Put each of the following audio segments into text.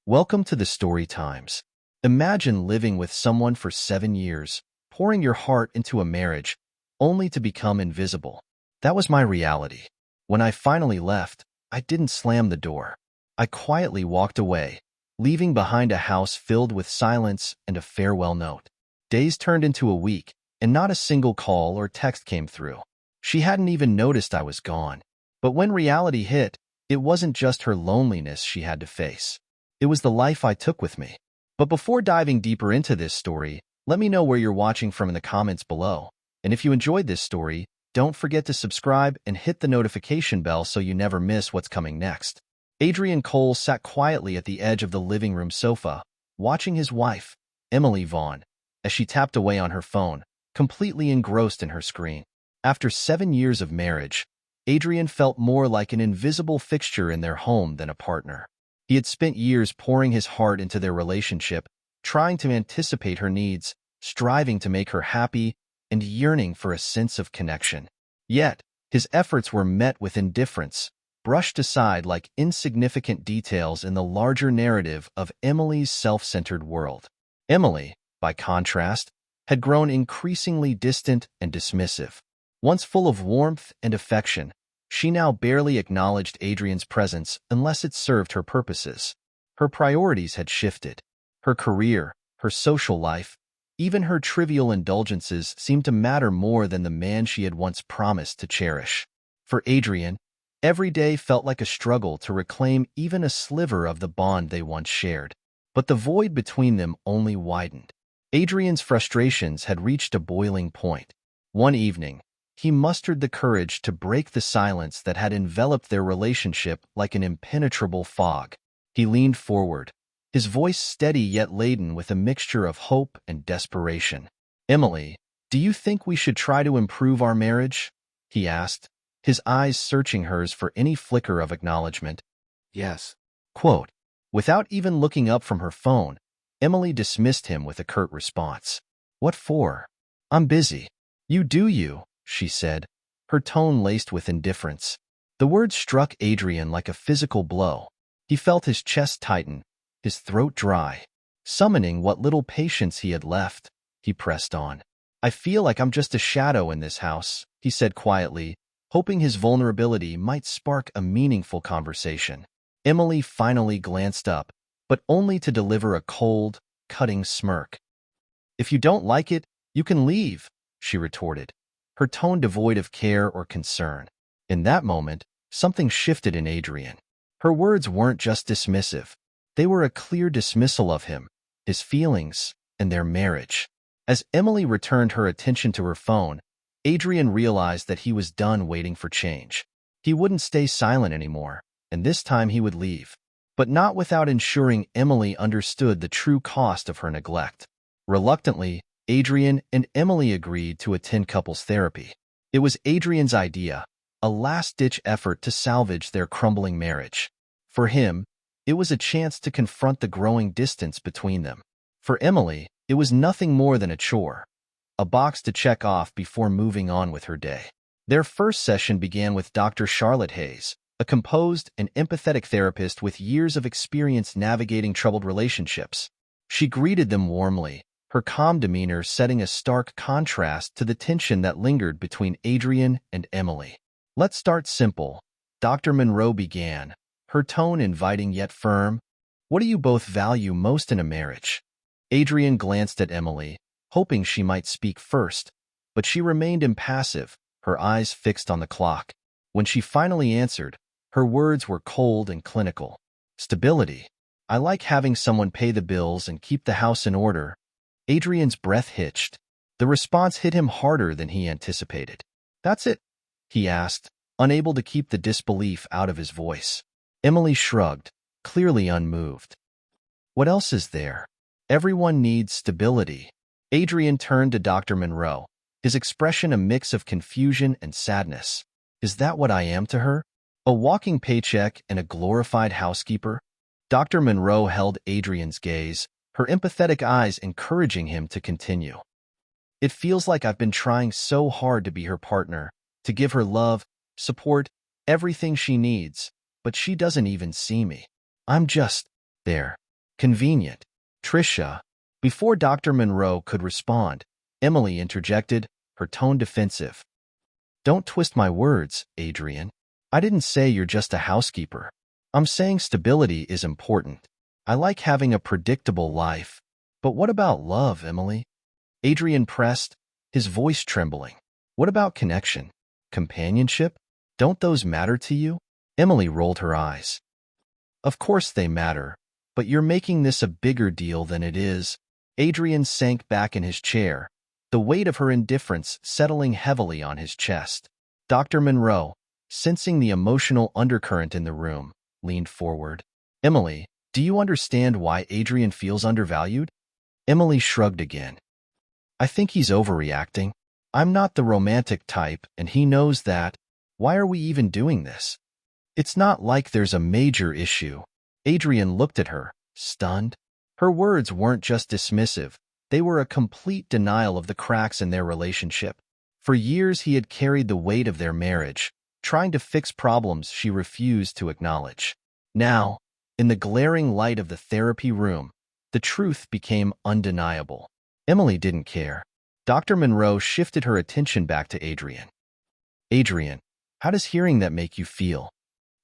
Welcome to the Story Times. Imagine living with someone for 7 years, pouring your heart into a marriage, only to become invisible. That was my reality. When I finally left, I didn't slam the door. I quietly walked away, leaving behind a house filled with silence and a farewell note. Days turned into a week, and not a single call or text came through. She hadn't even noticed I was gone. But when reality hit, it wasn't just her loneliness she had to face. It was the life I took with me. But before diving deeper into this story, let me know where you're watching from in the comments below. And if you enjoyed this story, don't forget to subscribe and hit the notification bell so you never miss what's coming next. Adrian Cole sat quietly at the edge of the living room sofa, watching his wife, Emily Vaughn, as she tapped away on her phone, completely engrossed in her screen. After 7 years of marriage, Adrian felt more like an invisible fixture in their home than a partner. He had spent years pouring his heart into their relationship, trying to anticipate her needs, striving to make her happy, and yearning for a sense of connection. Yet, his efforts were met with indifference, brushed aside like insignificant details in the larger narrative of Emily's self-centered world. Emily, by contrast, had grown increasingly distant and dismissive. Once full of warmth and affection, she now barely acknowledged Adrian's presence unless it served her purposes. Her priorities had shifted. Her career, her social life, even her trivial indulgences seemed to matter more than the man she had once promised to cherish. For Adrian, every day felt like a struggle to reclaim even a sliver of the bond they once shared. But the void between them only widened. Adrian's frustrations had reached a boiling point. One evening, he mustered the courage to break the silence that had enveloped their relationship like an impenetrable fog. He leaned forward, his voice steady yet laden with a mixture of hope and desperation. "Emily, do you think we should try to improve our marriage?" he asked, his eyes searching hers for any flicker of acknowledgement. Yes. Quote, without even looking up from her phone, Emily dismissed him with a curt response. "What for? I'm busy." "You do you," she said, her tone laced with indifference. The words struck Adrian like a physical blow. He felt his chest tighten, his throat dry. Summoning what little patience he had left, he pressed on. "I feel like I'm just a shadow in this house," he said quietly, hoping his vulnerability might spark a meaningful conversation. Emily finally glanced up, but only to deliver a cold, cutting smirk. "If you don't like it, you can leave," she retorted, her tone devoid of care or concern. In that moment, something shifted in Adrian. Her words weren't just dismissive. They were a clear dismissal of him, his feelings, and their marriage. As Emily returned her attention to her phone, Adrian realized that he was done waiting for change. He wouldn't stay silent anymore, and this time he would leave. But not without ensuring Emily understood the true cost of her neglect. Reluctantly, Adrian and Emily agreed to attend couples therapy. It was Adrian's idea, a last-ditch effort to salvage their crumbling marriage. For him, it was a chance to confront the growing distance between them. For Emily, it was nothing more than a chore, a box to check off before moving on with her day. Their first session began with Dr. Charlotte Hayes, a composed and empathetic therapist with years of experience navigating troubled relationships. She greeted them warmly, her calm demeanor setting a stark contrast to the tension that lingered between Adrian and Emily. "Let's start simple," Dr. Monroe began, her tone inviting yet firm. "What do you both value most in a marriage?" Adrian glanced at Emily, hoping she might speak first, but she remained impassive, her eyes fixed on the clock. When she finally answered, her words were cold and clinical. "Stability. I like having someone pay the bills and keep the house in order." Adrian's breath hitched. The response hit him harder than he anticipated. "That's it?" he asked, unable to keep the disbelief out of his voice. Emily shrugged, clearly unmoved. "What else is there? Everyone needs stability." Adrian turned to Dr. Monroe, his expression a mix of confusion and sadness. "Is that what I am to her? A walking paycheck and a glorified housekeeper?" Dr. Monroe held Adrian's gaze, her empathetic eyes encouraging him to continue. "It feels like I've been trying so hard to be her partner, to give her love, support, everything she needs, but she doesn't even see me. I'm just there, Convenient. Tricia. Before Dr. Monroe could respond, Emily interjected, her tone defensive. Don't twist my words, Adrian. I didn't say you're just a housekeeper. I'm saying stability is important. I like having a predictable life. But what about love, Emily? Adrian pressed, his voice trembling. What about connection? Companionship? Don't those matter to you? Emily rolled her eyes. Of course they matter, but you're making this a bigger deal than it is. Adrian sank back in his chair, the weight of her indifference settling heavily on his chest. Dr. Monroe, sensing the emotional undercurrent in the room, leaned forward. Emily, do you understand why Adrian feels undervalued? Emily shrugged again. I think he's overreacting. I'm not the romantic type, and he knows that. Why are we even doing this? It's not like there's a major issue. Adrian looked at her, stunned. Her words weren't just dismissive. They were a complete denial of the cracks in their relationship. For years he had carried the weight of their marriage, trying to fix problems she refused to acknowledge. Now, in the glaring light of the therapy room, the truth became undeniable. Emily didn't care. Dr. Monroe shifted her attention back to Adrian. Adrian, how does hearing that make you feel?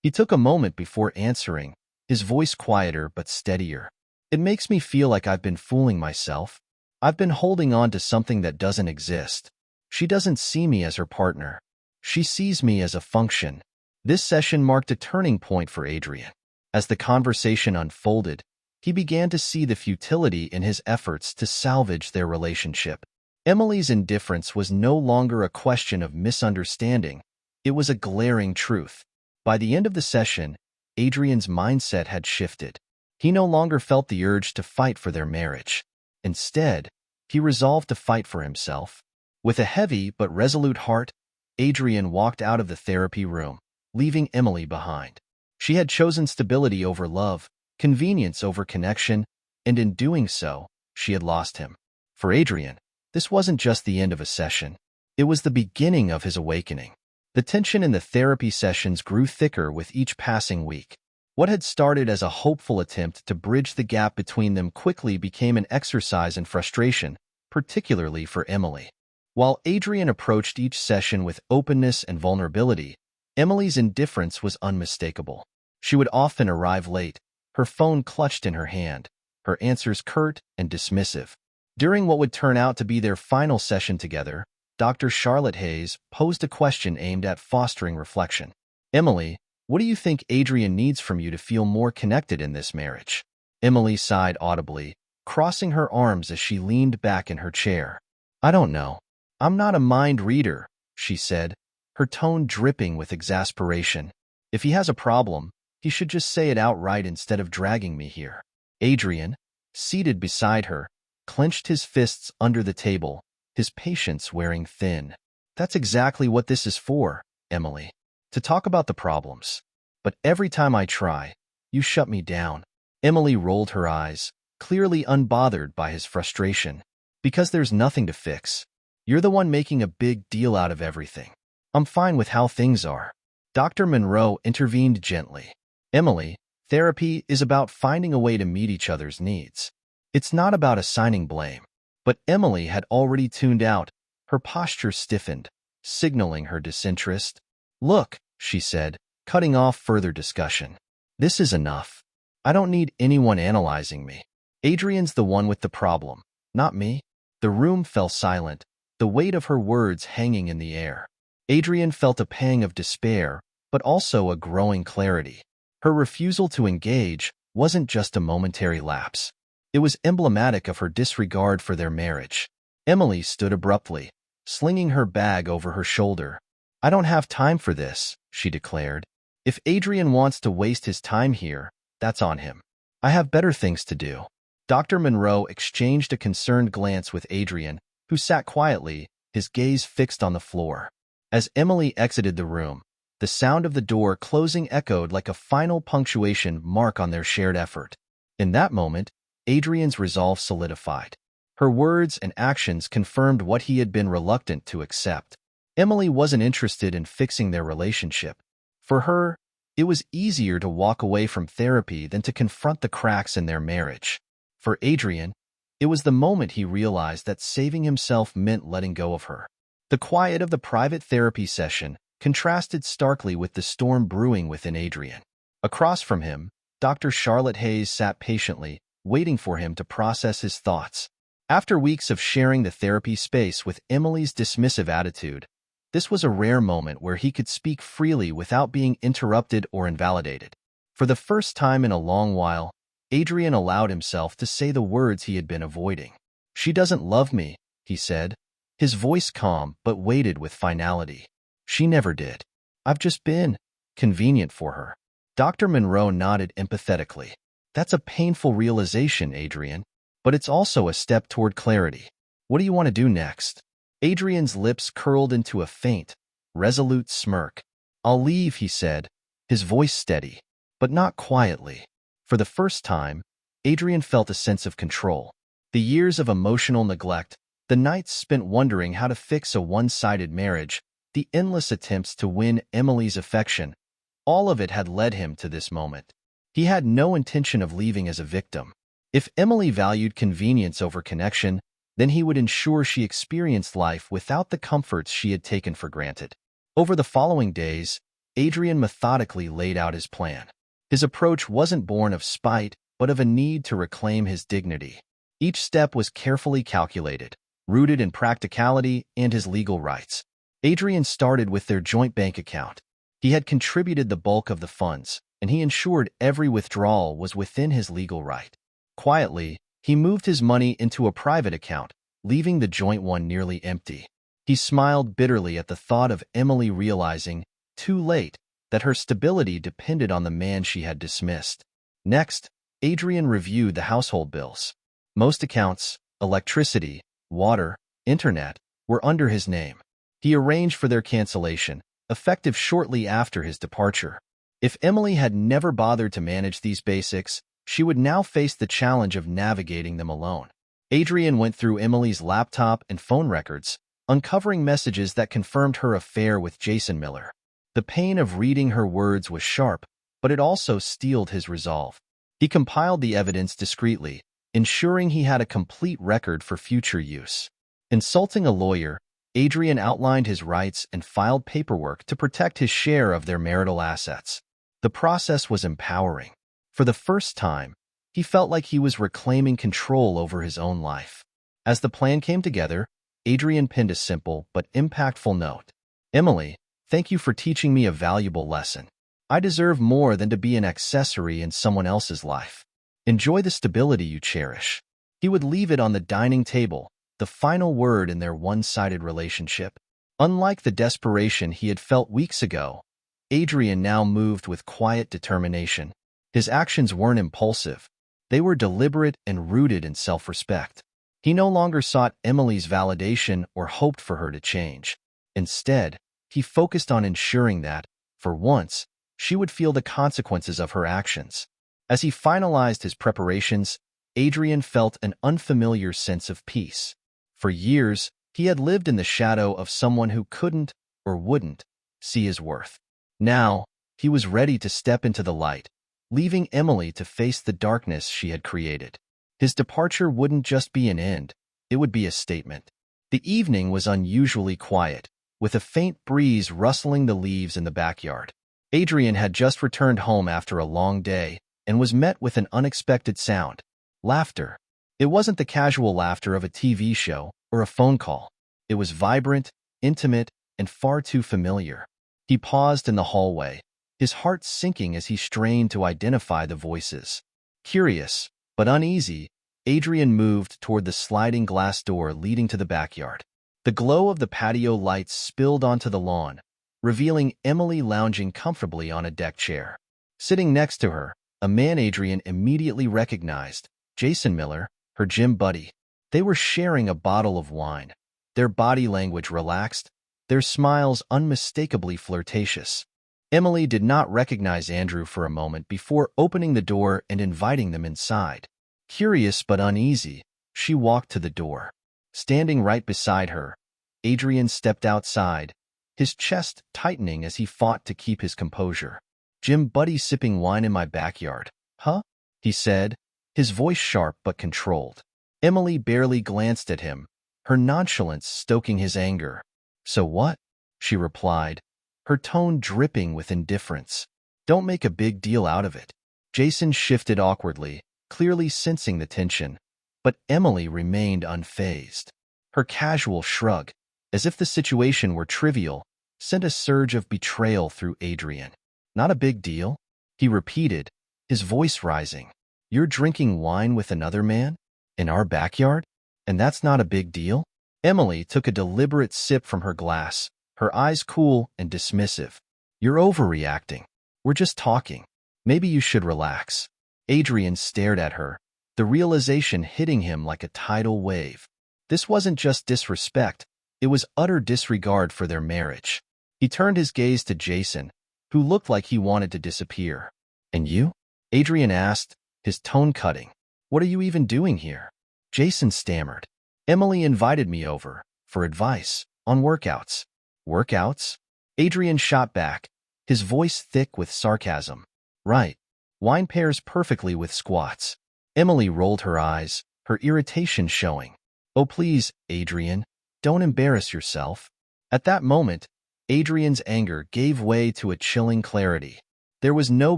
He took a moment before answering, his voice quieter but steadier. It makes me feel like I've been fooling myself. I've been holding on to something that doesn't exist. She doesn't see me as her partner. She sees me as a function. This session marked a turning point for Adrian. As the conversation unfolded, he began to see the futility in his efforts to salvage their relationship. Emily's indifference was no longer a question of misunderstanding. It was a glaring truth. By the end of the session, Adrian's mindset had shifted. He no longer felt the urge to fight for their marriage. Instead, he resolved to fight for himself. With a heavy but resolute heart, Adrian walked out of the therapy room, leaving Emily behind. She had chosen stability over love, convenience over connection, and in doing so, she had lost him. For Adrian, this wasn't just the end of a session. It was the beginning of his awakening. The tension in the therapy sessions grew thicker with each passing week. What had started as a hopeful attempt to bridge the gap between them quickly became an exercise in frustration, particularly for Emily. While Adrian approached each session with openness and vulnerability, Emily's indifference was unmistakable. She would often arrive late, her phone clutched in her hand, her answers curt and dismissive. During what would turn out to be their final session together, Dr. Charlotte Hayes posed a question aimed at fostering reflection. Emily, what do you think Adrian needs from you to feel more connected in this marriage? Emily sighed audibly, crossing her arms as she leaned back in her chair. I don't know. I'm not a mind reader, she said, her tone dripping with exasperation. If he has a problem, he should just say it outright instead of dragging me here. Adrian, seated beside her, clenched his fists under the table, his patience wearing thin. That's exactly what this is for, Emily. To talk about the problems. But every time I try, you shut me down. Emily rolled her eyes, clearly unbothered by his frustration. Because there's nothing to fix. You're the one making a big deal out of everything. I'm fine with how things are. Dr. Monroe intervened gently. Emily, therapy is about finding a way to meet each other's needs. It's not about assigning blame. But Emily had already tuned out, her posture stiffened, signaling her disinterest. Look, she said, cutting off further discussion. This is enough. I don't need anyone analyzing me. Adrian's the one with the problem, not me. The room fell silent, the weight of her words hanging in the air. Adrian felt a pang of despair, but also a growing clarity. Her refusal to engage wasn't just a momentary lapse. It was emblematic of her disregard for their marriage. Emily stood abruptly, slinging her bag over her shoulder. I don't have time for this, she declared. If Adrian wants to waste his time here, that's on him. I have better things to do. Dr. Monroe exchanged a concerned glance with Adrian, who sat quietly, his gaze fixed on the floor. As Emily exited the room, the sound of the door closing echoed like a final punctuation mark on their shared effort. In that moment, Adrian's resolve solidified. Her words and actions confirmed what he had been reluctant to accept. Emily wasn't interested in fixing their relationship. For her, It was easier to walk away from therapy than to confront the cracks in their marriage. For Adrian, it was the moment he realized that saving himself meant letting go of her. The quiet of the private therapy session contrasted starkly with the storm brewing within Adrian. Across from him, Dr. Charlotte Hayes sat patiently, waiting for him to process his thoughts. After weeks of sharing the therapy space with Emily's dismissive attitude, this was a rare moment where he could speak freely without being interrupted or invalidated. For the first time in a long while, Adrian allowed himself to say the words he had been avoiding. "She doesn't love me," he said, his voice calm but weighted with finality. "She never did. I've just been convenient for her." Dr. Monroe nodded empathetically. "That's a painful realization, Adrian, but it's also a step toward clarity. What do you want to do next?" Adrian's lips curled into a faint, resolute smirk. "I'll leave," he said, his voice steady, but not quietly. For the first time, Adrian felt a sense of control. The years of emotional neglect, the nights spent wondering how to fix a one-sided marriage, the endless attempts to win Emily's affection, all of it had led him to this moment. He had no intention of leaving as a victim. If Emily valued convenience over connection, then he would ensure she experienced life without the comforts she had taken for granted. Over the following days, Adrian methodically laid out his plan. His approach wasn't born of spite, but of a need to reclaim his dignity. Each step was carefully calculated, rooted in practicality and his legal rights. Adrian started with their joint bank account. He had contributed the bulk of the funds, and he ensured every withdrawal was within his legal right. Quietly, he moved his money into a private account, leaving the joint one nearly empty. He smiled bitterly at the thought of Emily realizing, too late, that her stability depended on the man she had dismissed. Next, Adrian reviewed the household bills. Most accounts, electricity, water, internet, were under his name. He arranged for their cancellation, effective shortly after his departure. If Emily had never bothered to manage these basics, she would now face the challenge of navigating them alone. Adrian went through Emily's laptop and phone records, uncovering messages that confirmed her affair with Jason Miller. The pain of reading her words was sharp, but it also steeled his resolve. He compiled the evidence discreetly, ensuring he had a complete record for future use. Consulting a lawyer, Adrian outlined his rights and filed paperwork to protect his share of their marital assets. The process was empowering. For the first time, he felt like he was reclaiming control over his own life. As the plan came together, Adrian penned a simple but impactful note. "Emily, thank you for teaching me a valuable lesson. I deserve more than to be an accessory in someone else's life. Enjoy the stability you cherish." He would leave it on the dining table, the final word in their one-sided relationship. Unlike the desperation he had felt weeks ago, Adrian now moved with quiet determination. His actions weren't impulsive. They were deliberate and rooted in self-respect. He no longer sought Emily's validation or hoped for her to change. Instead, he focused on ensuring that, for once, she would feel the consequences of her actions. As he finalized his preparations, Adrian felt an unfamiliar sense of peace. For years, he had lived in the shadow of someone who couldn't, or wouldn't, see his worth. Now, he was ready to step into the light, leaving Emily to face the darkness she had created. His departure wouldn't just be an end, it would be a statement. The evening was unusually quiet, with a faint breeze rustling the leaves in the backyard. Adrian had just returned home after a long day and was met with an unexpected sound: laughter. It wasn't the casual laughter of a TV show or a phone call. It was vibrant, intimate, and far too familiar. He paused in the hallway, his heart sinking as he strained to identify the voices. Curious, but uneasy, Adrian moved toward the sliding glass door leading to the backyard. The glow of the patio lights spilled onto the lawn, revealing Emily lounging comfortably on a deck chair. Sitting next to her, a man Adrian immediately recognized, Jason Miller, her gym buddy. They were sharing a bottle of wine, their body language relaxed, their smiles unmistakably flirtatious. Emily did not recognize Andrew for a moment before opening the door and inviting them inside. Curious but uneasy, she walked to the door. Standing right beside her, Adrian stepped outside, his chest tightening as he fought to keep his composure. Jim Buddy sipping wine in my backyard. Huh? He said, his voice sharp but controlled. Emily barely glanced at him, her nonchalance stoking his anger. So what? She replied, her tone dripping with indifference. Don't make a big deal out of it. Jason shifted awkwardly, clearly sensing the tension, but Emily remained unfazed. Her casual shrug, as if the situation were trivial, sent a surge of betrayal through Adrian. Not a big deal? He repeated, his voice rising. You're drinking wine with another man? In our backyard? And that's not a big deal? Emily took a deliberate sip from her glass, her eyes cool and dismissive. You're overreacting. We're just talking. Maybe you should relax. Adrian stared at her, the realization hitting him like a tidal wave. This wasn't just disrespect, it was utter disregard for their marriage. He turned his gaze to Jason, who looked like he wanted to disappear. And you? Adrian asked, his tone cutting. What are you even doing here? Jason stammered. Emily invited me over, for advice, on workouts. Workouts? Adrian shot back, his voice thick with sarcasm. Right. Wine pairs perfectly with squats. Emily rolled her eyes, her irritation showing. Oh please, Adrian, don't embarrass yourself. At that moment, Adrian's anger gave way to a chilling clarity. There was no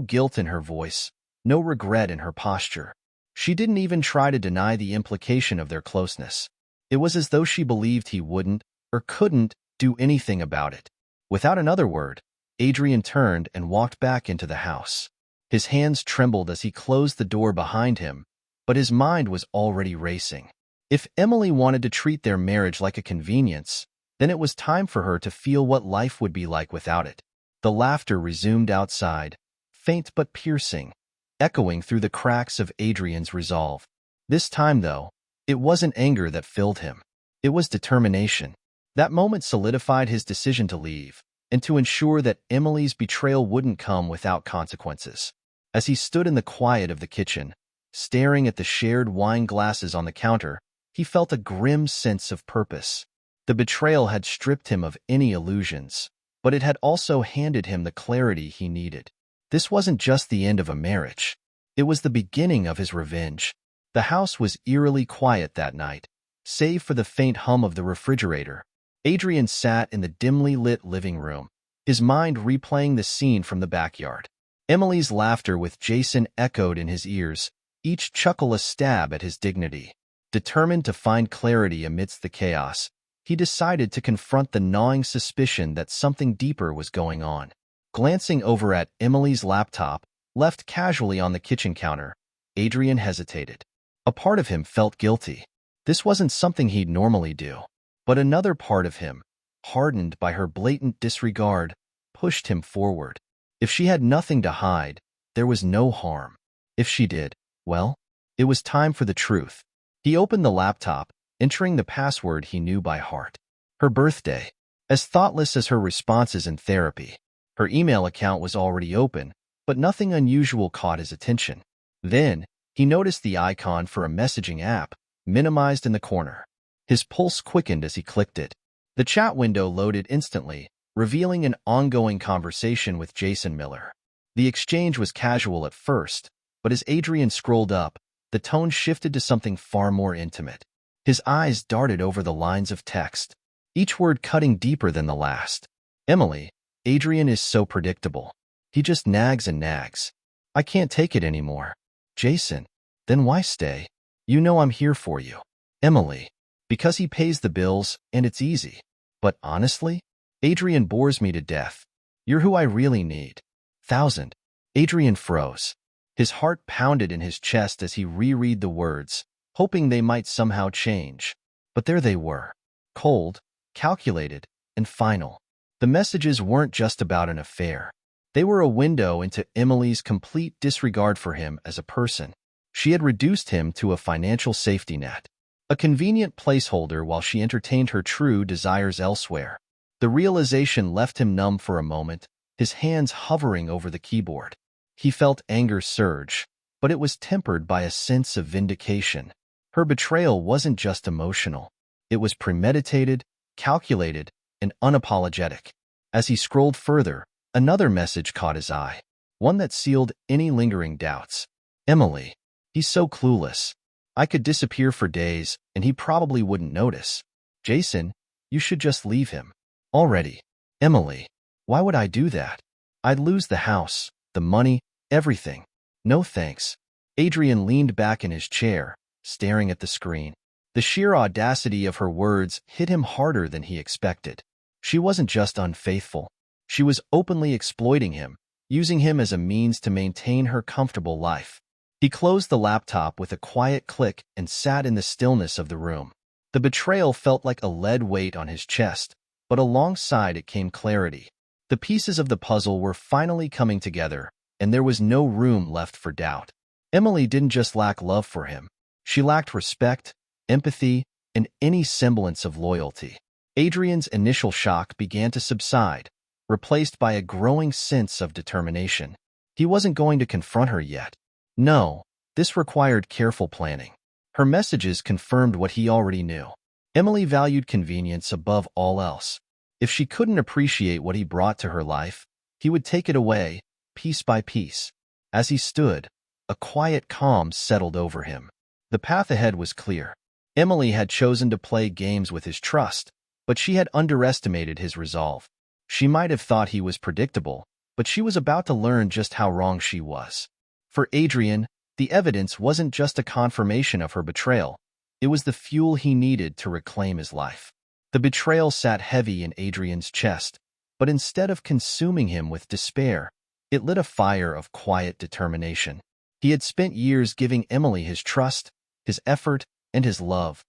guilt in her voice, no regret in her posture. She didn't even try to deny the implication of their closeness. It was as though she believed he wouldn't, or couldn't, do anything about it. Without another word, Adrian turned and walked back into the house. His hands trembled as he closed the door behind him, but his mind was already racing. If Emily wanted to treat their marriage like a convenience, then it was time for her to feel what life would be like without it. The laughter resumed outside, faint but piercing, echoing through the cracks of Adrian's resolve. This time, though, it wasn't anger that filled him. It was determination. That moment solidified his decision to leave, and to ensure that Emily's betrayal wouldn't come without consequences. As he stood in the quiet of the kitchen, staring at the shared wine glasses on the counter, he felt a grim sense of purpose. The betrayal had stripped him of any illusions, but it had also handed him the clarity he needed. This wasn't just the end of a marriage. It was the beginning of his revenge. The house was eerily quiet that night, save for the faint hum of the refrigerator. Adrian sat in the dimly lit living room, his mind replaying the scene from the backyard. Emily's laughter with Jason echoed in his ears, each chuckle a stab at his dignity. Determined to find clarity amidst the chaos, he decided to confront the gnawing suspicion that something deeper was going on. Glancing over at Emily's laptop, left casually on the kitchen counter, Adrian hesitated. A part of him felt guilty. This wasn't something he'd normally do. But another part of him, hardened by her blatant disregard, pushed him forward. If she had nothing to hide, there was no harm. If she did, well, it was time for the truth. He opened the laptop, entering the password he knew by heart. Her birthday. As thoughtless as her responses in therapy. Her email account was already open, but nothing unusual caught his attention. Then, he noticed the icon for a messaging app, minimized in the corner. His pulse quickened as he clicked it. The chat window loaded instantly, revealing an ongoing conversation with Jason Miller. The exchange was casual at first, but as Adrian scrolled up, the tone shifted to something far more intimate. His eyes darted over the lines of text, each word cutting deeper than the last. Emily, Adrian is so predictable. He just nags and nags. I can't take it anymore. Jason, then why stay? You know I'm here for you. Emily, because he pays the bills and it's easy. But honestly, Adrian bores me to death. You're who I really need. 1,000. Adrian froze. His heart pounded in his chest as he reread the words, hoping they might somehow change. But there they were. Cold, calculated, and final. The messages weren't just about an affair. They were a window into Emily's complete disregard for him as a person. She had reduced him to a financial safety net, a convenient placeholder while she entertained her true desires elsewhere. The realization left him numb for a moment, his hands hovering over the keyboard. He felt anger surge, but it was tempered by a sense of vindication. Her betrayal wasn't just emotional. It was premeditated, calculated, and unapologetic. As he scrolled further, another message caught his eye. one that sealed any lingering doubts. Emily. He's so clueless. I could disappear for days, and he probably wouldn't notice. Jason, you should just leave him. Already. Emily. Why would I do that? I'd lose the house, the money, everything. No thanks. Adrian leaned back in his chair, staring at the screen. The sheer audacity of her words hit him harder than he expected. She wasn't just unfaithful. She was openly exploiting him, using him as a means to maintain her comfortable life. He closed the laptop with a quiet click and sat in the stillness of the room. The betrayal felt like a lead weight on his chest, but alongside it came clarity. The pieces of the puzzle were finally coming together, and there was no room left for doubt. Emily didn't just lack love for him. She lacked respect, empathy, and any semblance of loyalty. Adrian's initial shock began to subside, replaced by a growing sense of determination. He wasn't going to confront her yet. No, this required careful planning. Her messages confirmed what he already knew. Emily valued convenience above all else. If she couldn't appreciate what he brought to her life, he would take it away, piece by piece. As he stood, a quiet calm settled over him. The path ahead was clear. Emily had chosen to play games with his trust, but she had underestimated his resolve. She might have thought he was predictable, but she was about to learn just how wrong she was. For Adrian, the evidence wasn't just a confirmation of her betrayal. It was the fuel he needed to reclaim his life. The betrayal sat heavy in Adrian's chest, but instead of consuming him with despair, it lit a fire of quiet determination. He had spent years giving Emily his trust, his effort, and his love,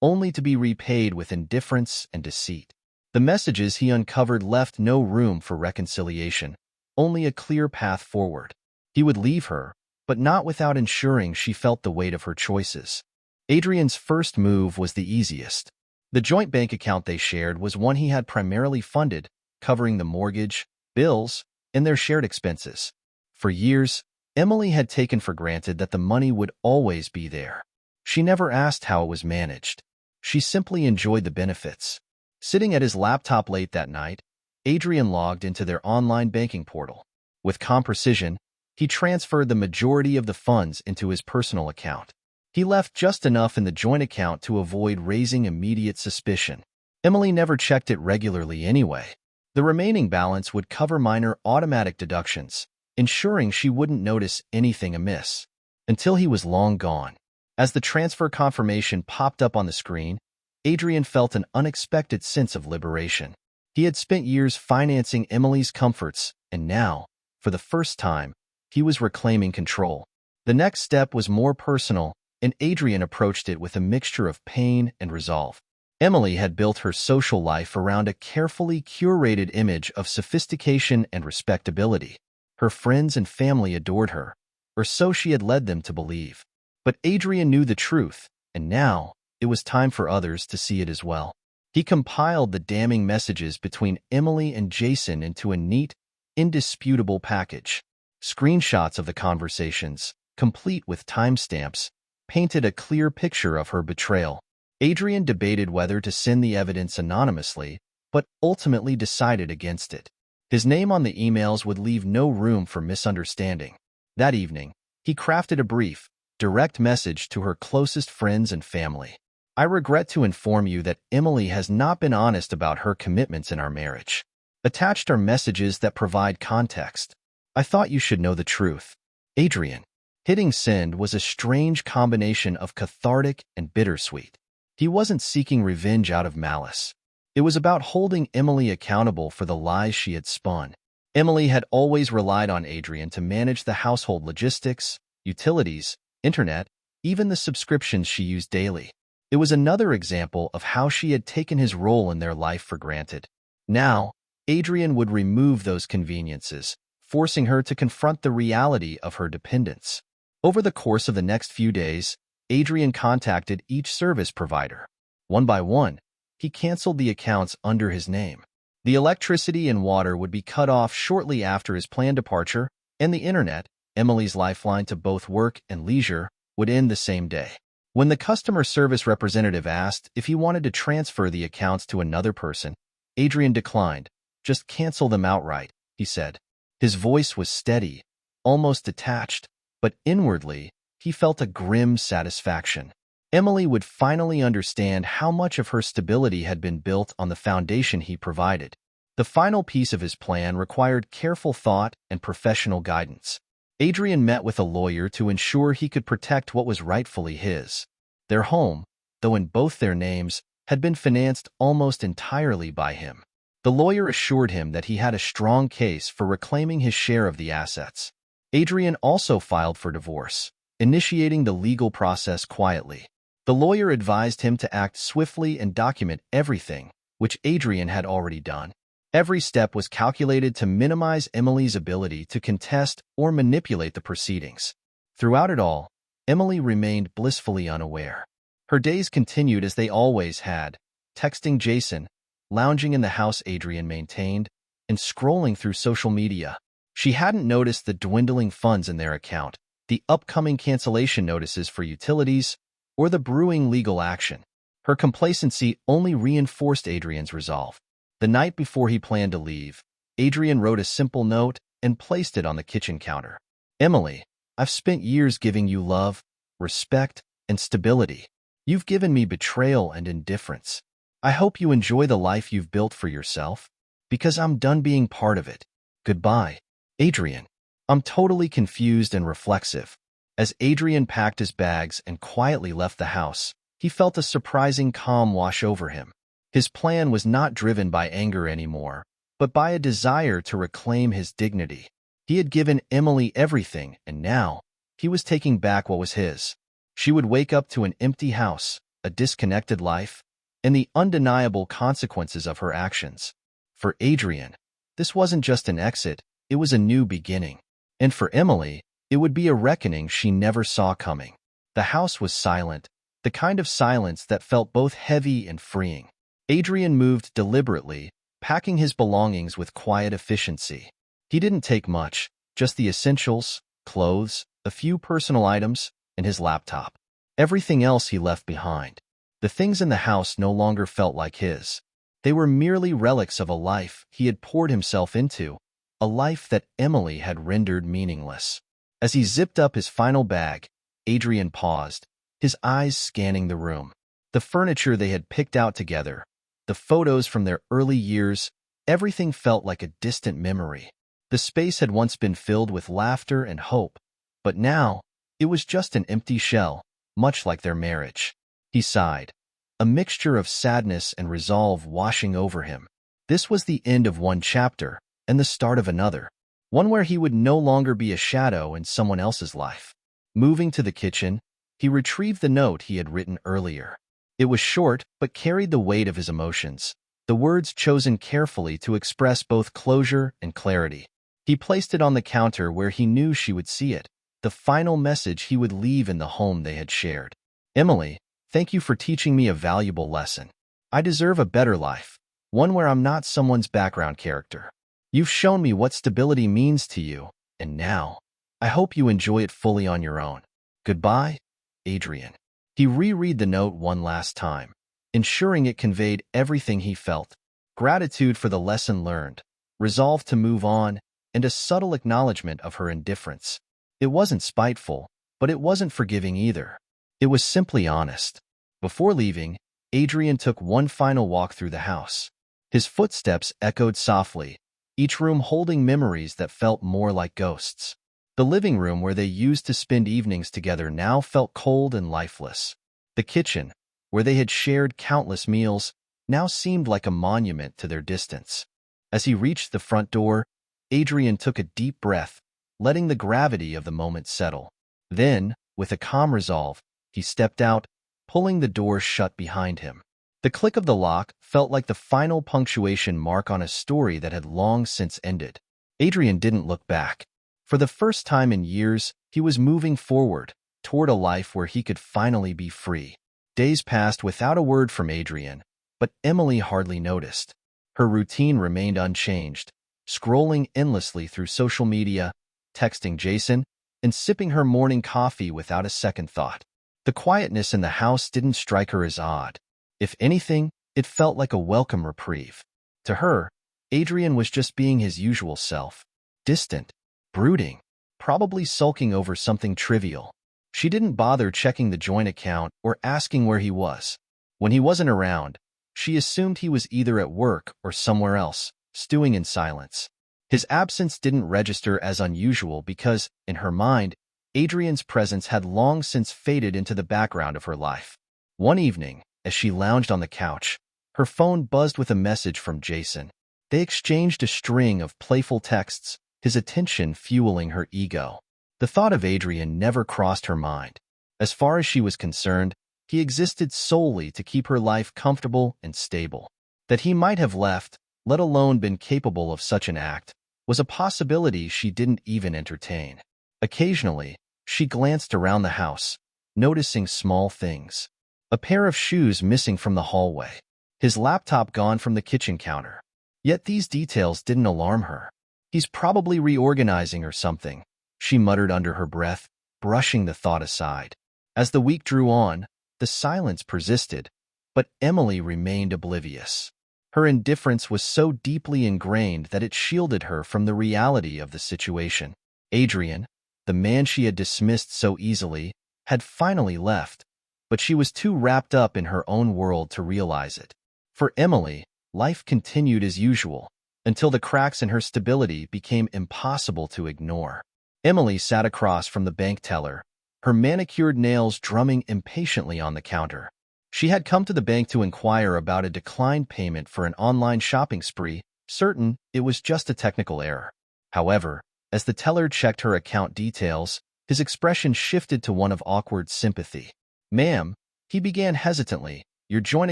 only to be repaid with indifference and deceit. The messages he uncovered left no room for reconciliation, only a clear path forward. He would leave her, but not without ensuring she felt the weight of her choices. Adrian's first move was the easiest. The joint bank account they shared was one he had primarily funded, covering the mortgage, bills, and their shared expenses. For years, Emily had taken for granted that the money would always be there. She never asked how it was managed. She simply enjoyed the benefits. Sitting at his laptop late that night, Adrian logged into their online banking portal. With calm precision, he transferred the majority of the funds into his personal account. He left just enough in the joint account to avoid raising immediate suspicion. Emily never checked it regularly anyway. The remaining balance would cover minor automatic deductions, ensuring she wouldn't notice anything amiss. Until he was long gone. As the transfer confirmation popped up on the screen, Adrian felt an unexpected sense of liberation. He had spent years financing Emily's comforts, and now, for the first time, he was reclaiming control. The next step was more personal, and Adrian approached it with a mixture of pain and resolve. Emily had built her social life around a carefully curated image of sophistication and respectability. Her friends and family adored her, or so she had led them to believe. But Adrian knew the truth, and now it was time for others to see it as well. He compiled the damning messages between Emily and Jason into a neat, indisputable package. Screenshots of the conversations, complete with timestamps, painted a clear picture of her betrayal. Adrian debated whether to send the evidence anonymously, but ultimately decided against it. His name on the emails would leave no room for misunderstanding. That evening, he crafted a brief, direct message to her closest friends and family. I regret to inform you that Emily has not been honest about her commitments in our marriage. Attached are messages that provide context. I thought you should know the truth. Adrian. Hitting send was a strange combination of cathartic and bittersweet. He wasn't seeking revenge out of malice. It was about holding Emily accountable for the lies she had spun. Emily had always relied on Adrian to manage the household logistics, utilities, internet, even the subscriptions she used daily. It was another example of how she had taken his role in their life for granted. Now, Adrian would remove those conveniences, forcing her to confront the reality of her dependence. Over the course of the next few days, Adrian contacted each service provider. One by one, he canceled the accounts under his name. The electricity and water would be cut off shortly after his planned departure, and the internet, Emily's lifeline to both work and leisure, would end the same day. When the customer service representative asked if he wanted to transfer the accounts to another person, Adrian declined. Just cancel them outright, he said. His voice was steady, almost detached, but inwardly, he felt a grim satisfaction. Emily would finally understand how much of her stability had been built on the foundation he provided. The final piece of his plan required careful thought and professional guidance. Adrian met with a lawyer to ensure he could protect what was rightfully his. Their home, though in both their names, had been financed almost entirely by him. The lawyer assured him that he had a strong case for reclaiming his share of the assets. Adrian also filed for divorce, initiating the legal process quietly. The lawyer advised him to act swiftly and document everything, which Adrian had already done. Every step was calculated to minimize Emily's ability to contest or manipulate the proceedings. Throughout it all, Emily remained blissfully unaware. Her days continued as they always had, texting Jason, lounging in the house Adrian maintained, and scrolling through social media. She hadn't noticed the dwindling funds in their account, the upcoming cancellation notices for utilities, or the brewing legal action. Her complacency only reinforced Adrian's resolve. The night before he planned to leave, Adrian wrote a simple note and placed it on the kitchen counter. Emily, I've spent years giving you love, respect, and stability. You've given me betrayal and indifference. I hope you enjoy the life you've built for yourself, because I'm done being part of it. Goodbye, Adrian. I'm totally confused and reflexive. As Adrian packed his bags and quietly left the house, he felt a surprising calm wash over him. His plan was not driven by anger anymore, but by a desire to reclaim his dignity. He had given Emily everything, and now he was taking back what was his. She would wake up to an empty house, a disconnected life, and the undeniable consequences of her actions. For Adrian, this wasn't just an exit, it was a new beginning. And for Emily, it would be a reckoning she never saw coming. The house was silent, the kind of silence that felt both heavy and freeing. Adrian moved deliberately, packing his belongings with quiet efficiency. He didn't take much, just the essentials, clothes, a few personal items, and his laptop. Everything else he left behind. The things in the house no longer felt like his. They were merely relics of a life he had poured himself into, a life that Emily had rendered meaningless. As he zipped up his final bag, Adrian paused, his eyes scanning the room. The furniture they had picked out together, the photos from their early years, everything felt like a distant memory. The space had once been filled with laughter and hope, but now it was just an empty shell, much like their marriage. He sighed, a mixture of sadness and resolve washing over him. This was the end of one chapter and the start of another, one where he would no longer be a shadow in someone else's life. Moving to the kitchen, he retrieved the note he had written earlier. It was short, but carried the weight of his emotions, the words chosen carefully to express both closure and clarity. He placed it on the counter where he knew she would see it, the final message he would leave in the home they had shared. Emily, thank you for teaching me a valuable lesson. I deserve a better life, one where I'm not someone's background character. You've shown me what stability means to you, and now, I hope you enjoy it fully on your own. Goodbye, Adrian. He reread the note one last time, ensuring it conveyed everything he felt: gratitude for the lesson learned, resolve to move on, and a subtle acknowledgement of her indifference. It wasn't spiteful, but it wasn't forgiving either. It was simply honest. Before leaving, Adrian took one final walk through the house. His footsteps echoed softly, each room holding memories that felt more like ghosts. The living room where they used to spend evenings together now felt cold and lifeless. The kitchen, where they had shared countless meals, now seemed like a monument to their distance. As he reached the front door, Adrian took a deep breath, letting the gravity of the moment settle. Then, with a calm resolve, he stepped out, pulling the door shut behind him. The click of the lock felt like the final punctuation mark on a story that had long since ended. Adrian didn't look back. For the first time in years, he was moving forward, toward a life where he could finally be free. Days passed without a word from Adrian, but Emily hardly noticed. Her routine remained unchanged, scrolling endlessly through social media, texting Jason, and sipping her morning coffee without a second thought. The quietness in the house didn't strike her as odd. If anything, it felt like a welcome reprieve. To her, Adrian was just being his usual self, distant, brooding, probably sulking over something trivial. She didn't bother checking the joint account or asking where he was. When he wasn't around, she assumed he was either at work or somewhere else, stewing in silence. His absence didn't register as unusual because, in her mind, Adrian's presence had long since faded into the background of her life. One evening, as she lounged on the couch, her phone buzzed with a message from Jason. They exchanged a string of playful texts, his attention fueling her ego. The thought of Adrian never crossed her mind. As far as she was concerned, he existed solely to keep her life comfortable and stable. That he might have left, let alone been capable of such an act, was a possibility she didn't even entertain. Occasionally, she glanced around the house, noticing small things. A pair of shoes missing from the hallway. His laptop gone from the kitchen counter. Yet these details didn't alarm her. He's probably reorganizing or something, she muttered under her breath, brushing the thought aside. As the week drew on, the silence persisted, but Emily remained oblivious. Her indifference was so deeply ingrained that it shielded her from the reality of the situation. Adrian, the man she had dismissed so easily, had finally left, but she was too wrapped up in her own world to realize it. For Emily, life continued as usual, until the cracks in her stability became impossible to ignore. Emily sat across from the bank teller, her manicured nails drumming impatiently on the counter. She had come to the bank to inquire about a declined payment for an online shopping spree, certain it was just a technical error. However, as the teller checked her account details, his expression shifted to one of awkward sympathy. "Ma'am," he began hesitantly, "your joint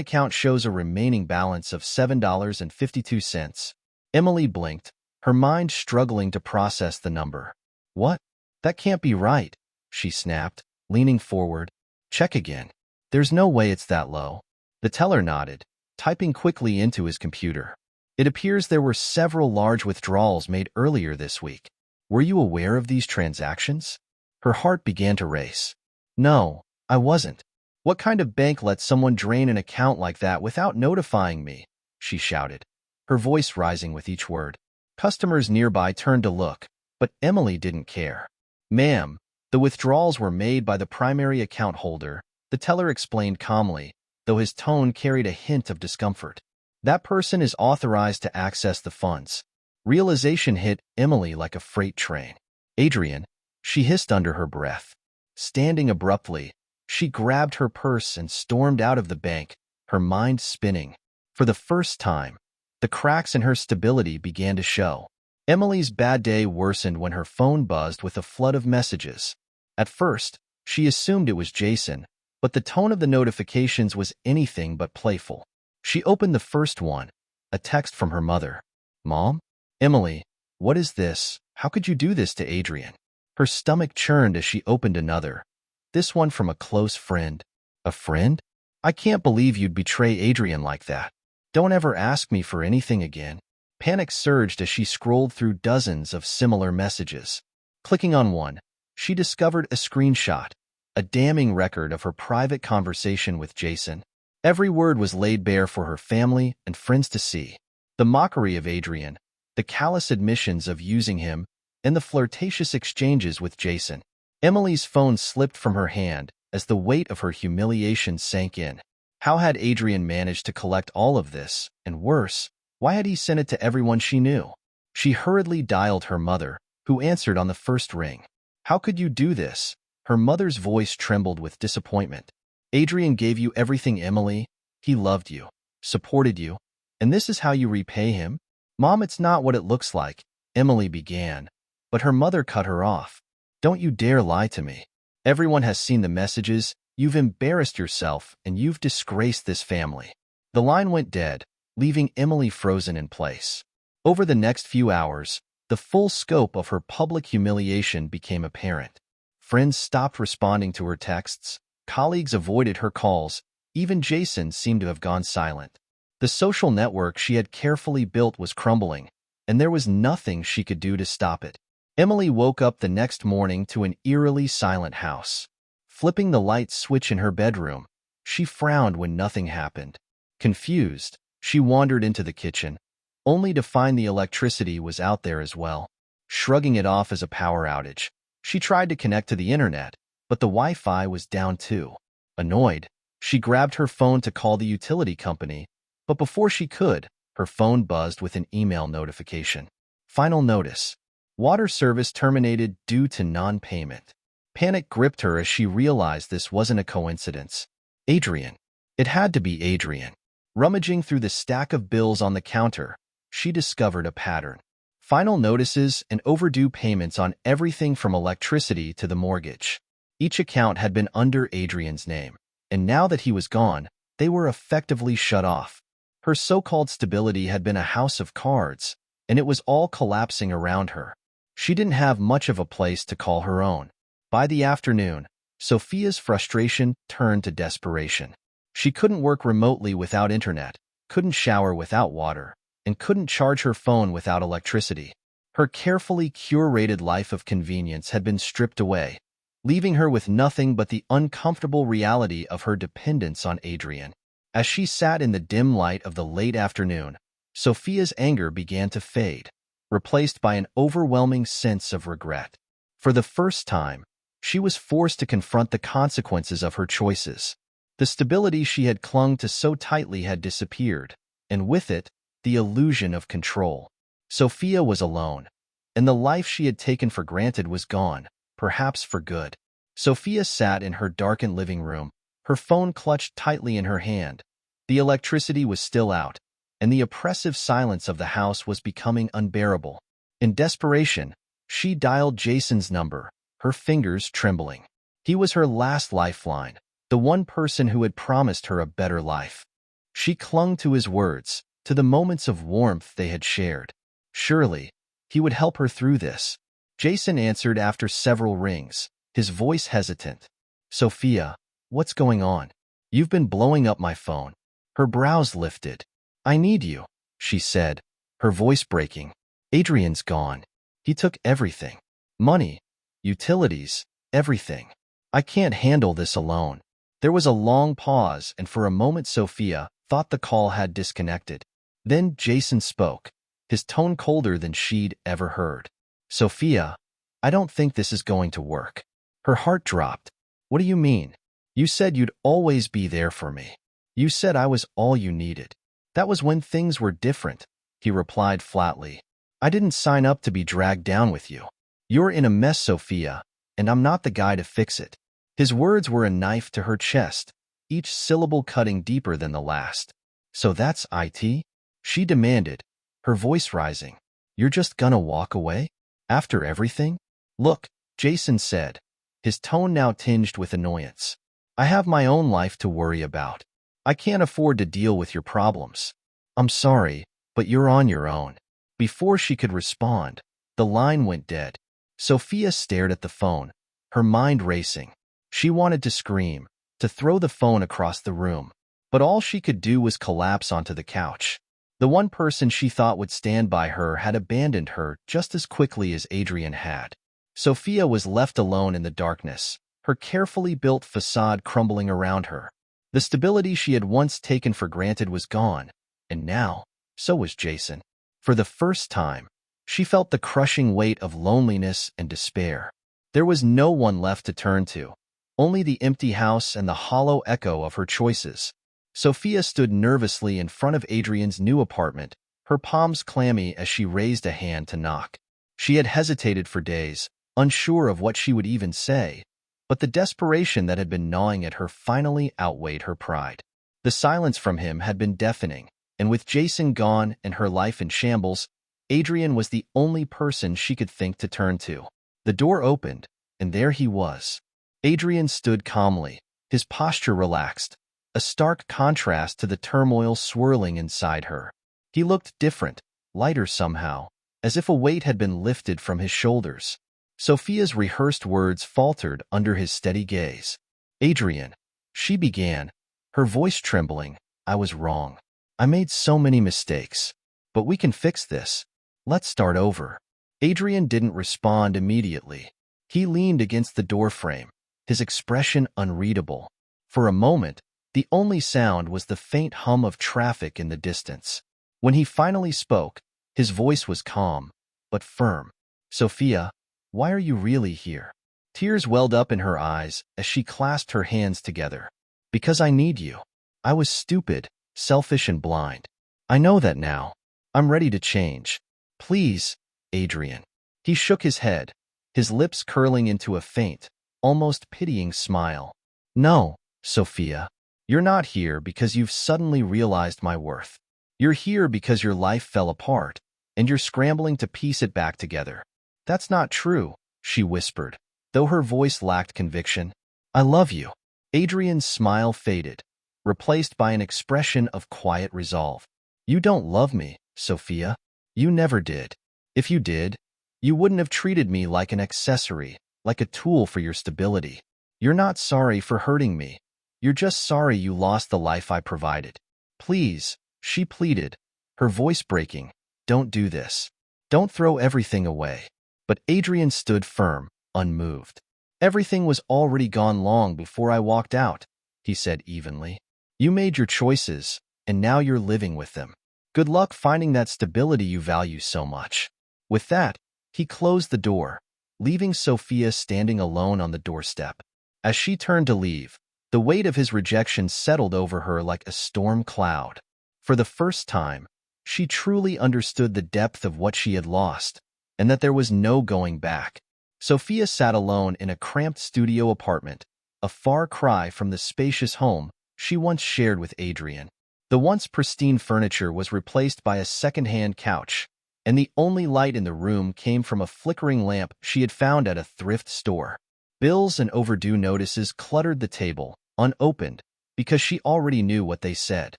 account shows a remaining balance of $7.52. Emily blinked, her mind struggling to process the number. "What? That can't be right," she snapped, leaning forward. "Check again. There's no way it's that low." The teller nodded, typing quickly into his computer. "It appears there were several large withdrawals made earlier this week. Were you aware of these transactions?" Her heart began to race. "No, I wasn't. What kind of bank lets someone drain an account like that without notifying me?" she shouted, her voice rising with each word. Customers nearby turned to look, but Emily didn't care. "Ma'am, the withdrawals were made by the primary account holder," the teller explained calmly, though his tone carried a hint of discomfort. "That person is authorized to access the funds." Realization hit Emily like a freight train. "Adrian," she hissed under her breath. Standing abruptly, she grabbed her purse and stormed out of the bank, her mind spinning. For the first time, the cracks in her stability began to show. Emily's bad day worsened when her phone buzzed with a flood of messages. At first, she assumed it was Jason, but the tone of the notifications was anything but playful. She opened the first one, a text from her mother. "Mom? Emily, what is this? How could you do this to Adrian?" Her stomach churned as she opened another. This one from a close friend. "A friend? I can't believe you'd betray Adrian like that. Don't ever ask me for anything again." Panic surged as she scrolled through dozens of similar messages. Clicking on one, she discovered a screenshot, a damning record of her private conversation with Jason. Every word was laid bare for her family and friends to see. The mockery of Adrian, the callous admissions of using him, and the flirtatious exchanges with Jason. Emily's phone slipped from her hand as the weight of her humiliation sank in. How had Adrian managed to collect all of this, and worse, why had he sent it to everyone she knew? She hurriedly dialed her mother, who answered on the first ring. "How could you do this?" Her mother's voice trembled with disappointment. "Adrian gave you everything, Emily. He loved you, supported you, and this is how you repay him?" "Mom, it's not what it looks like," Emily began, but her mother cut her off. "Don't you dare lie to me. Everyone has seen the messages. You've embarrassed yourself, and you've disgraced this family." The line went dead, leaving Emily frozen in place. Over the next few hours, the full scope of her public humiliation became apparent. Friends stopped responding to her texts, colleagues avoided her calls, even Jason seemed to have gone silent. The social network she had carefully built was crumbling, and there was nothing she could do to stop it. Emily woke up the next morning to an eerily silent house. Flipping the light switch in her bedroom, she frowned when nothing happened. Confused, she wandered into the kitchen, only to find the electricity was out there as well. Shrugging it off as a power outage, She tried to connect to the internet, but the Wi-Fi was down too. Annoyed, she grabbed her phone to call the utility company, but before she could, her phone buzzed with an email notification. Final notice. Water service terminated due to non-payment. Panic gripped her as she realized this wasn't a coincidence. Adrian. It had to be Adrian. Rummaging through the stack of bills on the counter, she discovered a pattern. Final notices and overdue payments on everything from electricity to the mortgage. Each account had been under Adrian's name, and now that he was gone, they were effectively shut off. Her so-called stability had been a house of cards, and it was all collapsing around her. She didn't have much of a place to call her own. By the afternoon, Sophia's frustration turned to desperation. She couldn't work remotely without internet, couldn't shower without water, and couldn't charge her phone without electricity. Her carefully curated life of convenience had been stripped away, leaving her with nothing but the uncomfortable reality of her dependence on Adrian. As she sat in the dim light of the late afternoon, Sophia's anger began to fade, replaced by an overwhelming sense of regret. For the first time, she was forced to confront the consequences of her choices. The stability she had clung to so tightly had disappeared, and with it, the illusion of control. Sophia was alone, and the life she had taken for granted was gone, perhaps for good. Sophia sat in her darkened living room, her phone clutched tightly in her hand. The electricity was still out, and the oppressive silence of the house was becoming unbearable. In desperation, she dialed Jason's number, her fingers trembling. He was her last lifeline, the one person who had promised her a better life. She clung to his words, to the moments of warmth they had shared. Surely, he would help her through this. Jason answered after several rings, his voice hesitant. Sophia, what's going on? You've been blowing up my phone. Her brows lifted. I need you, she said, her voice breaking. Adrian's gone. He took everything. Money, utilities, everything. I can't handle this alone. There was a long pause, and for a moment Sophia thought the call had disconnected. Then Jason spoke, his tone colder than she'd ever heard. Sophia, I don't think this is going to work. Her heart dropped. What do you mean? You said you'd always be there for me. You said I was all you needed. That was when things were different, he replied flatly. I didn't sign up to be dragged down with you. You're in a mess, Sophia, and I'm not the guy to fix it. His words were a knife to her chest, each syllable cutting deeper than the last. So that's it? She demanded, her voice rising. You're just gonna walk away? After everything? Look, Jason said, his tone now tinged with annoyance. I have my own life to worry about. I can't afford to deal with your problems. I'm sorry, but you're on your own. Before she could respond, the line went dead. Sophia stared at the phone, her mind racing. She wanted to scream, to throw the phone across the room, but all she could do was collapse onto the couch. The one person she thought would stand by her had abandoned her just as quickly as Adrian had. Sophia was left alone in the darkness, her carefully built facade crumbling around her. The stability she had once taken for granted was gone, and now, so was Jason. For the first time, she felt the crushing weight of loneliness and despair. There was no one left to turn to, only the empty house and the hollow echo of her choices. Sophia stood nervously in front of Adrian's new apartment, her palms clammy as she raised a hand to knock. She had hesitated for days, unsure of what she would even say, but the desperation that had been gnawing at her finally outweighed her pride. The silence from him had been deafening, and with Jason gone and her life in shambles, Adrian was the only person she could think to turn to. The door opened, and there he was. Adrian stood calmly, his posture relaxed, a stark contrast to the turmoil swirling inside her. He looked different, lighter somehow, as if a weight had been lifted from his shoulders. Sophia's rehearsed words faltered under his steady gaze. Adrian, she began, her voice trembling, I was wrong. I made so many mistakes. But we can fix this. Let's start over. Adrian didn't respond immediately. He leaned against the doorframe, his expression unreadable. For a moment, the only sound was the faint hum of traffic in the distance. When he finally spoke, his voice was calm, but firm. Sophia, why are you really here? Tears welled up in her eyes as she clasped her hands together. Because I need you. I was stupid, selfish, and blind. I know that now. I'm ready to change. Please, Adrian. He shook his head, his lips curling into a faint, almost pitying smile. No, Sophia. You're not here because you've suddenly realized my worth. You're here because your life fell apart, and you're scrambling to piece it back together. That's not true, she whispered, though her voice lacked conviction. I love you. Adrian's smile faded, replaced by an expression of quiet resolve. You don't love me, Sophia. You never did. If you did, you wouldn't have treated me like an accessory, like a tool for your stability. You're not sorry for hurting me. You're just sorry you lost the life I provided. Please, she pleaded, her voice breaking, don't do this. Don't throw everything away. But Adrian stood firm, unmoved. Everything was already gone long before I walked out, he said evenly. You made your choices, and now you're living with them. Good luck finding that stability you value so much. With that, he closed the door, leaving Sophia standing alone on the doorstep. As she turned to leave, the weight of his rejection settled over her like a storm cloud. For the first time, she truly understood the depth of what she had lost, and that there was no going back. Sophia sat alone in a cramped studio apartment, a far cry from the spacious home she once shared with Adrian. The once pristine furniture was replaced by a second-hand couch, and the only light in the room came from a flickering lamp she had found at a thrift store. Bills and overdue notices cluttered the table, unopened, because she already knew what they said.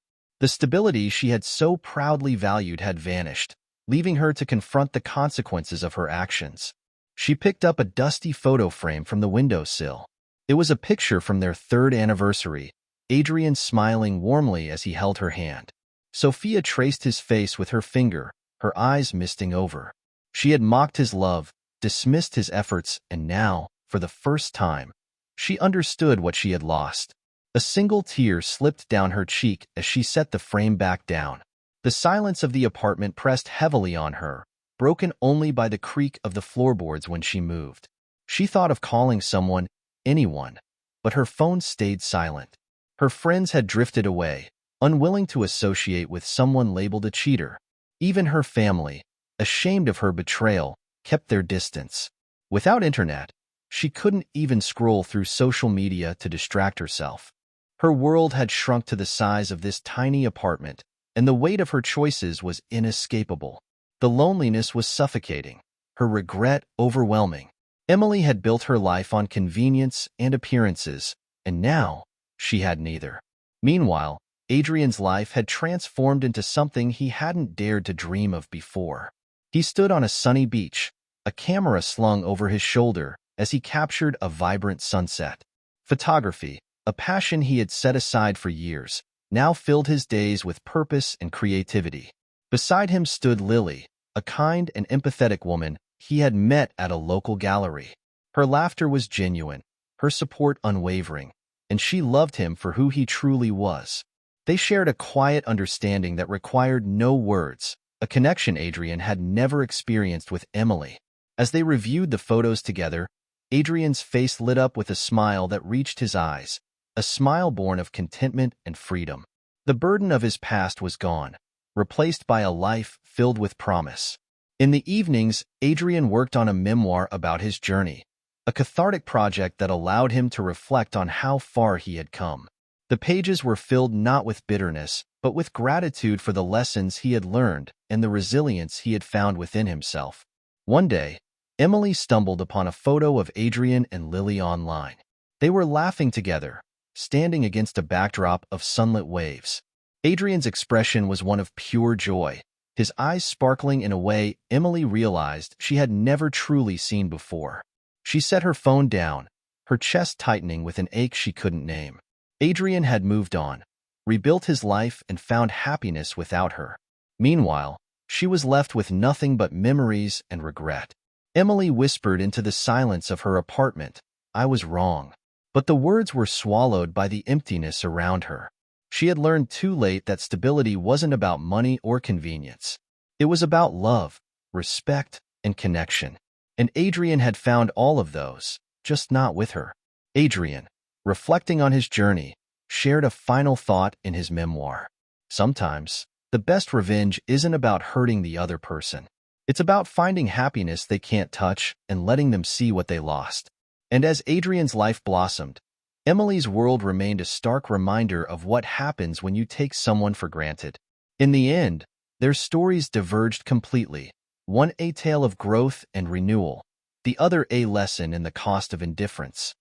The stability she had so proudly valued had vanished, leaving her to confront the consequences of her actions. She picked up a dusty photo frame from the windowsill. It was a picture from their 3rd anniversary, Adrian smiling warmly as he held her hand. Sophia traced his face with her finger, her eyes misting over. She had mocked his love, dismissed his efforts, and now, for the first time, she understood what she had lost. A single tear slipped down her cheek as she set the frame back down. The silence of the apartment pressed heavily on her, broken only by the creak of the floorboards when she moved. She thought of calling someone, anyone, but her phone stayed silent. Her friends had drifted away, unwilling to associate with someone labeled a cheater. Even her family, ashamed of her betrayal, kept their distance. Without internet, she couldn't even scroll through social media to distract herself. Her world had shrunk to the size of this tiny apartment, and the weight of her choices was inescapable. The loneliness was suffocating, her regret overwhelming. Emily had built her life on convenience and appearances, and now she had neither. Meanwhile, Adrian's life had transformed into something he hadn't dared to dream of before. He stood on a sunny beach, a camera slung over his shoulder as he captured a vibrant sunset. Photography, a passion he had set aside for years, now filled his days with purpose and creativity. Beside him stood Lily, a kind and empathetic woman he had met at a local gallery. Her laughter was genuine, her support unwavering, and she loved him for who he truly was. They shared a quiet understanding that required no words, a connection Adrian had never experienced with Emily. As they reviewed the photos together, Adrian's face lit up with a smile that reached his eyes, a smile born of contentment and freedom. The burden of his past was gone, replaced by a life filled with promise. In the evenings, Adrian worked on a memoir about his journey, a cathartic project that allowed him to reflect on how far he had come. The pages were filled not with bitterness, but with gratitude for the lessons he had learned and the resilience he had found within himself. One day, Emily stumbled upon a photo of Adrian and Lily online. They were laughing together, standing against a backdrop of sunlit waves. Adrian's expression was one of pure joy, his eyes sparkling in a way Emily realized she had never truly seen before. She set her phone down, her chest tightening with an ache she couldn't name. Adrian had moved on, rebuilt his life, and found happiness without her. Meanwhile, she was left with nothing but memories and regret. Emily whispered into the silence of her apartment, "I was wrong." But the words were swallowed by the emptiness around her. She had learned too late that stability wasn't about money or convenience. It was about love, respect, and connection. And Adrian had found all of those, just not with her. Adrian, reflecting on his journey, shared a final thought in his memoir. Sometimes, the best revenge isn't about hurting the other person. It's about finding happiness they can't touch and letting them see what they lost. And as Adrian's life blossomed, Emily's world remained a stark reminder of what happens when you take someone for granted. In the end, their stories diverged completely, one a tale of growth and renewal, the other a lesson in the cost of indifference.